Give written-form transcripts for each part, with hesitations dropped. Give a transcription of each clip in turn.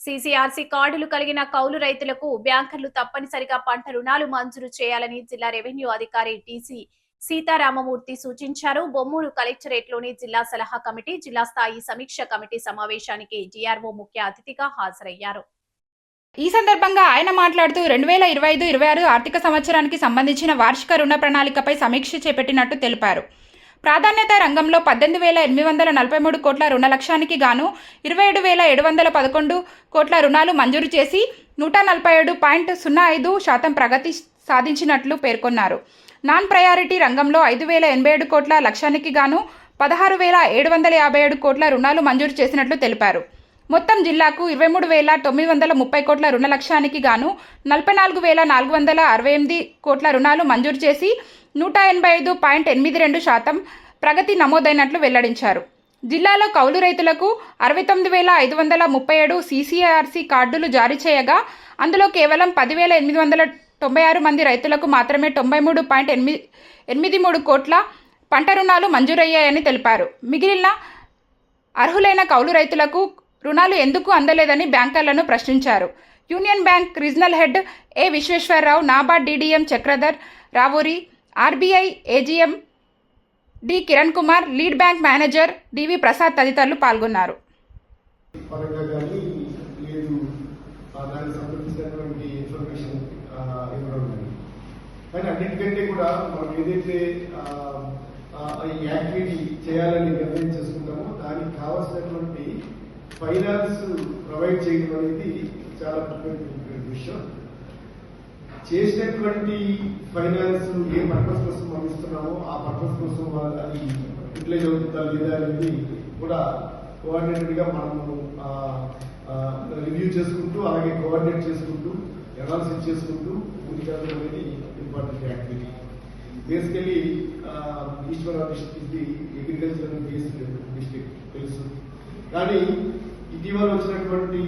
CCRC కార్డులు కలిగిన కౌలు రైతులకు బ్యాంకర్లు తప్పనిసరిగా పంట రుణాలు మంజూరు చేయాలని జిల్లా రెవెన్యూ అధికారి టీసీ సీతారామమూర్తి సూచించారు. బొమ్మూరు కలెక్టరేట్లోని జిల్లా సలహా కమిటీ, జిల్లా స్థాయి సమీక్ష కమిటీ సమావేశానికి డిఆర్ఓ ముఖ్య అతిథిగా హాజరయ్యారు. ఈ సందర్భంగా ఆయన మాట్లాడుతూ 2025-26 ఆర్థిక సంవత్సరానికి సంబంధించిన వార్షిక రుణ ప్రణాళికపై సమీక్ష చేపట్టినట్టు తెలిపారు. ప్రాధాన్యత రంగంలో 18,843 కోట్ల రుణ లక్ష్యానికి గాను 27,711 కోట్ల రుణాలు మంజూరు చేసి 147.05% ప్రగతి సాధించినట్లు పేర్కొన్నారు. నాన్ ప్రయారిటీ రంగంలో 5,087 కోట్ల లక్ష్యానికి గాను 16,757 కోట్ల రుణాలు మంజూరు చేసినట్లు తెలిపారు. మొత్తం జిల్లాకు 23,930 కోట్ల రుణ లక్ష్యానికి గాను 44,468 కోట్ల రుణాలు మంజూరు చేసి 185.82% ప్రగతి నమోదైనట్లు వెల్లడించారు. జిల్లాలో కౌలు రైతులకు 69,537 సీసీఆర్సీ కార్డులు జారీ చేయగా అందులో కేవలం 10,896 మంది రైతులకు మాత్రమే 93.83 కోట్ల పంట రుణాలు మంజూరయ్యాయని తెలిపారు. మిగిలిన అర్హులైన కౌలు రైతులకు రుణాలు ఎందుకు అందలేదని బ్యాంకర్లను ప్రశ్నించారు. Union Bank regional head A Visweswararao, NABARD DDM Chakradhar Ravuri, RBI AGM D Kiran Kumar, lead bank manager DV Prasad తదితరులు పాల్గొన్నారు. అన్నిటికంటే కూడా మనం ఏదైతే యాక్టివిటీ చేయాలని నిర్ణయం చేసుకుంటామో దానికి కావాల్సినటువంటి ఫైనాన్స్ ప్రొవైడ్ చేయడం అనేది చాలా ముఖ్యమైన విషయం. చేసినటువంటి ఫైనాన్స్ ఏ పర్పస్ కోసం మనం ఇస్తున్నామో ఆ పర్పస్ కోసం అది యూటిలైజ్ అవుతుందా లేదా అనేది కూడా కోఆర్డినేటెడ్ గా మనము రివ్యూ చేసుకుంటూ అలాగే కోఆర్డినేట్ చేసుకుంటూ అనాలిసిస్ చేసుకుంటూ ముందుకెళ్ళడం అనేది ఇంపార్టెంట్ యాక్టివిటీ. బేసికలీ ఈశ్వర డిస్ట్రిక్ట్ ఇది అగ్రికల్చర్ బేస్డ్ డిస్ట్రిక్ట్ తెలుసు, కానీ ఇటీవల వచ్చినటువంటి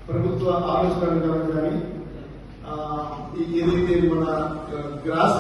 ప్రభుత్వ ఆలోచన విధానం కానీ ఏదైతే మన గ్రాస్